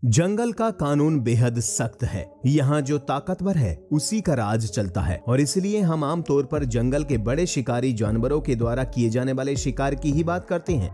जंगल का कानून बेहद सख्त है। यहाँ जो ताकतवर है उसी का राज चलता है और इसलिए हम आमतौर पर जंगल के बड़े शिकारी जानवरों के द्वारा किए जाने वाले शिकार की ही बात करते हैं।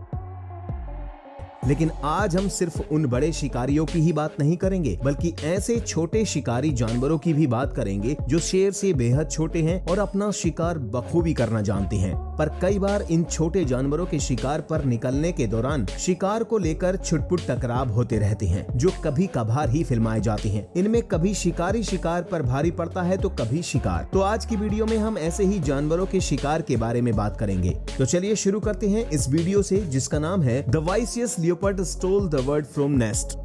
लेकिन आज हम सिर्फ उन बड़े शिकारियों की ही बात नहीं करेंगे, बल्कि ऐसे छोटे शिकारी जानवरों की भी बात करेंगे जो शेर से बेहद छोटे हैं और अपना शिकार बखूबी करना जानते हैं। पर कई बार इन छोटे जानवरों के शिकार पर निकलने के दौरान शिकार को लेकर छुटपुट टकराव होते रहते हैं, जो कभी कभार ही फिल्माए जाते हैं। इनमें कभी शिकारी शिकार पर भारी पड़ता है तो कभी शिकार। तो आज की वीडियो में हम ऐसे ही जानवरों के शिकार के बारे में बात करेंगे। तो चलिए शुरू करते हैं इस वीडियो से, जिसका नाम है the vicious leopard stole the bird from nest.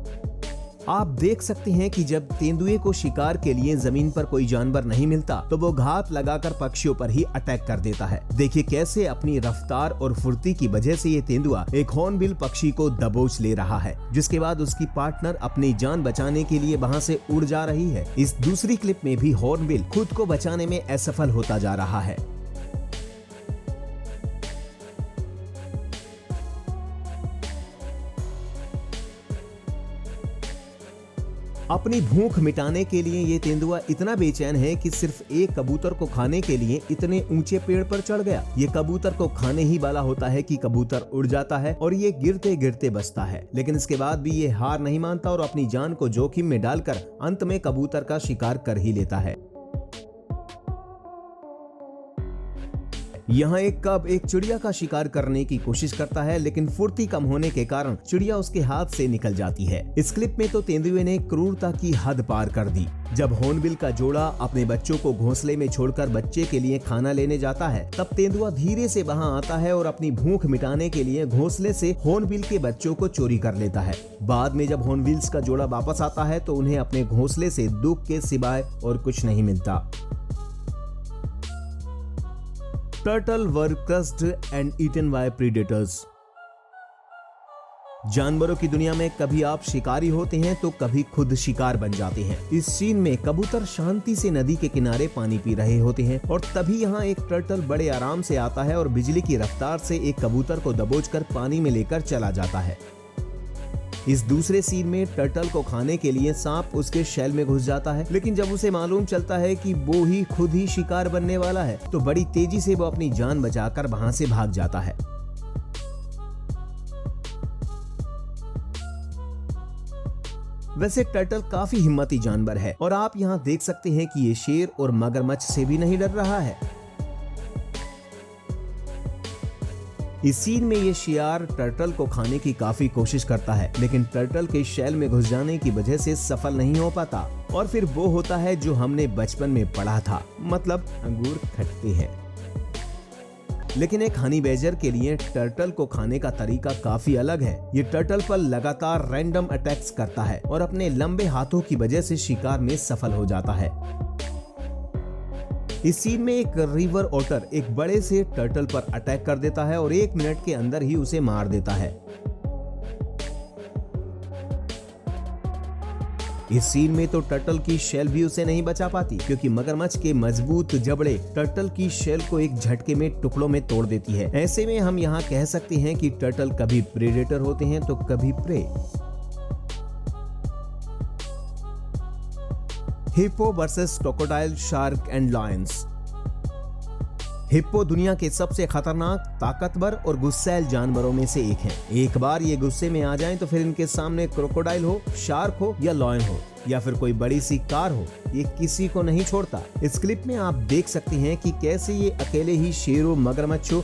आप देख सकते हैं कि जब तेंदुए को शिकार के लिए जमीन पर कोई जानवर नहीं मिलता तो वो घात लगाकर पक्षियों पर ही अटैक कर देता है। देखिए कैसे अपनी रफ्तार और फुर्ती की वजह से ये तेंदुआ एक हॉर्नबिल पक्षी को दबोच ले रहा है, जिसके बाद उसकी पार्टनर अपनी जान बचाने के लिए वहां से उड़ जा रही है। इस दूसरी क्लिप में भी हॉर्नबिल खुद को बचाने में असफल होता जा रहा है। अपनी भूख मिटाने के लिए ये तेंदुआ इतना बेचैन है कि सिर्फ एक कबूतर को खाने के लिए इतने ऊंचे पेड़ पर चढ़ गया। ये कबूतर को खाने ही वाला होता है कि कबूतर उड़ जाता है और ये गिरते गिरते बचता है। लेकिन इसके बाद भी ये हार नहीं मानता और अपनी जान को जोखिम में डालकर अंत में कबूतर का शिकार कर ही लेता है। यहाँ एक कब एक चिड़िया का शिकार करने की कोशिश करता है, लेकिन फुर्ती कम होने के कारण चिड़िया उसके हाथ से निकल जाती है। इस क्लिप में तो तेंदुए ने क्रूरता की हद पार कर दी। जब हॉर्नबिल का जोड़ा अपने बच्चों को घोंसले में छोड़कर बच्चे के लिए खाना लेने जाता है, तब तेंदुआ धीरे से वहां आता है और अपनी भूख मिटाने के लिए घोंसले से हॉर्नबिल के बच्चों को चोरी कर लेता है। बाद में जब हॉर्नबिल्स का जोड़ा वापस आता है तो उन्हें अपने घोंसले से दुख के सिवाय और कुछ नहीं मिलता। Turtle were crushed and eaten by predators। जानवरों की दुनिया में कभी आप शिकारी होते हैं तो कभी खुद शिकार बन जाते हैं। इस सीन में कबूतर शांति से नदी के किनारे पानी पी रहे होते हैं और तभी यहाँ एक टर्टल बड़े आराम से आता है और बिजली की रफ्तार से एक कबूतर को दबोचकर पानी में लेकर चला जाता है। इस दूसरे सीन में टर्टल को खाने के लिए सांप उसके शेल में घुस जाता है, लेकिन जब उसे मालूम चलता है कि वो ही खुद ही शिकार बनने वाला है तो बड़ी तेजी से वो अपनी जान बचाकर वहां से भाग जाता है। वैसे टर्टल काफी हिम्मती जानवर है और आप यहाँ देख सकते हैं कि ये शेर और मगरमच्छ से भी नहीं डर रहा है। इस सीन में ये शियार टर्टल को खाने की काफी कोशिश करता है, लेकिन टर्टल के शेल में घुस जाने की वजह से सफल नहीं हो पाता और फिर वो होता है जो हमने बचपन में पढ़ा था, मतलब अंगूर खट्टे हैं। लेकिन एक हनी बैजर के लिए टर्टल को खाने का तरीका काफी अलग है। ये टर्टल पर लगातार रैंडम अटैक्स करता है और अपने लंबे हाथों की वजह से शिकार में सफल हो जाता है। इस सीन में एक रिवर ओटर एक बड़े से टर्टल पर अटैक कर देता है और 1 मिनट के अंदर ही उसे मार देता है। इस सीन में तो टर्टल की शेल भी उसे नहीं बचा पाती, क्योंकि मगरमच्छ के मजबूत जबड़े टर्टल की शेल को एक झटके में टुकड़ों में तोड़ देती है। ऐसे में हम यहाँ कह सकते हैं कि टर्टल कभी प्रेडेटर होते हैं तो कभी prey. Hippo versus crocodile, shark and lions. Hippo दुनिया के सबसे खतरनाक, ताकतवर और गुस्सैल जानवरों में से एक है। एक बार ये गुस्से में आ जाएं तो फिर इनके सामने क्रोकोडाइल हो, शार्क हो या लायन हो या फिर कोई बड़ी सी कार हो, ये किसी को नहीं छोड़ता। इस क्लिप में आप देख सकते हैं कि कैसे ये अकेले ही शेरों, मगरमच्छों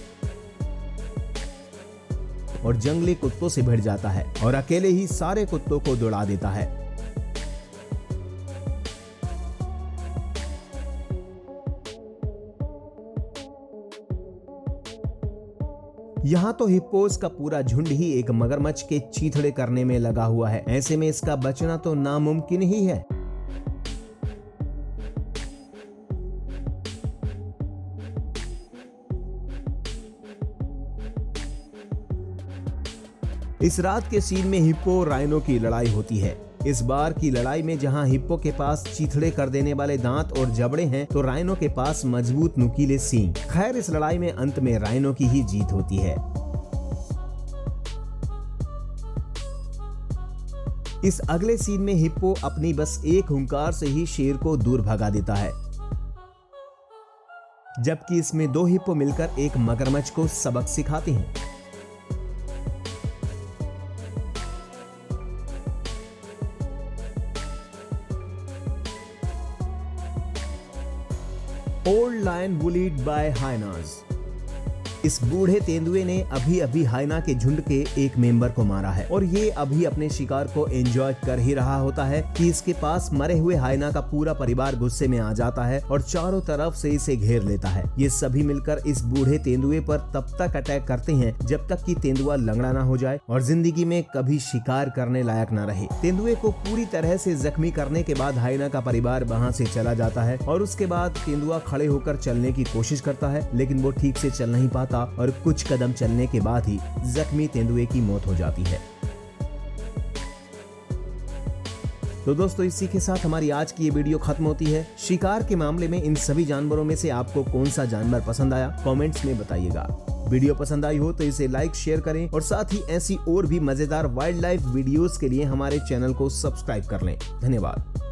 और जंगली कुत्तों से भिड़ जाता है और अकेले ही सारे कुत्तों को दौड़ा देता है। यहाँ तो हिप्पोस का पूरा झुंड ही एक मगरमच्छ के चीथड़े करने में लगा हुआ है। ऐसे में इसका बचना तो नामुमकिन ही है। इस रात के सीन में हिप्पो राइनो की लड़ाई होती है। इस बार की लड़ाई में जहां हिप्पो के पास चीथड़े कर देने वाले दांत और जबड़े हैं, तो राइनो के पास मजबूत नुकीले सींग। खैर इस लड़ाई में अंत में राइनो की ही जीत होती है। इस अगले सीन में हिप्पो अपनी बस एक हुंकार से ही शेर को दूर भगा देता है, जबकि इसमें 2 हिप्पो मिलकर एक मगरमच्छ को सबक सिखाते हैं। Old lion bullied by hyenas. इस बूढ़े तेंदुए ने अभी अभी हाइना के झुंड के एक मेंबर को मारा है और ये अभी अपने शिकार को एंजॉय कर ही रहा होता है कि इसके पास मरे हुए हाइना का पूरा परिवार गुस्से में आ जाता है और चारों तरफ से इसे घेर लेता है। ये सभी मिलकर इस बूढ़े तेंदुए पर तब तक अटैक करते हैं जब तक कि तेंदुआ लंगड़ा ना हो जाए और जिंदगी में कभी शिकार करने लायक न रहे। तेंदुए को पूरी तरह से जख्मी करने के बाद हाइना का परिवार वहाँ से चला जाता है और उसके बाद तेंदुआ खड़े होकर चलने की कोशिश करता है, लेकिन वो ठीक से चल नहीं पाता और कुछ कदम चलने के बाद ही जख्मी तेंदुए की मौत हो जाती है। तो दोस्तों, इसी के साथ हमारी आज की ये वीडियो खत्म होती है। शिकार के मामले में इन सभी जानवरों में से आपको कौन सा जानवर पसंद आया, कमेंट्स में बताइएगा। वीडियो पसंद आई हो तो इसे लाइक शेयर करें और साथ ही ऐसी और भी मजेदार वाइल्ड लाइफ वीडियोस के लिए हमारे चैनल को सब्सक्राइब कर लें। धन्यवाद।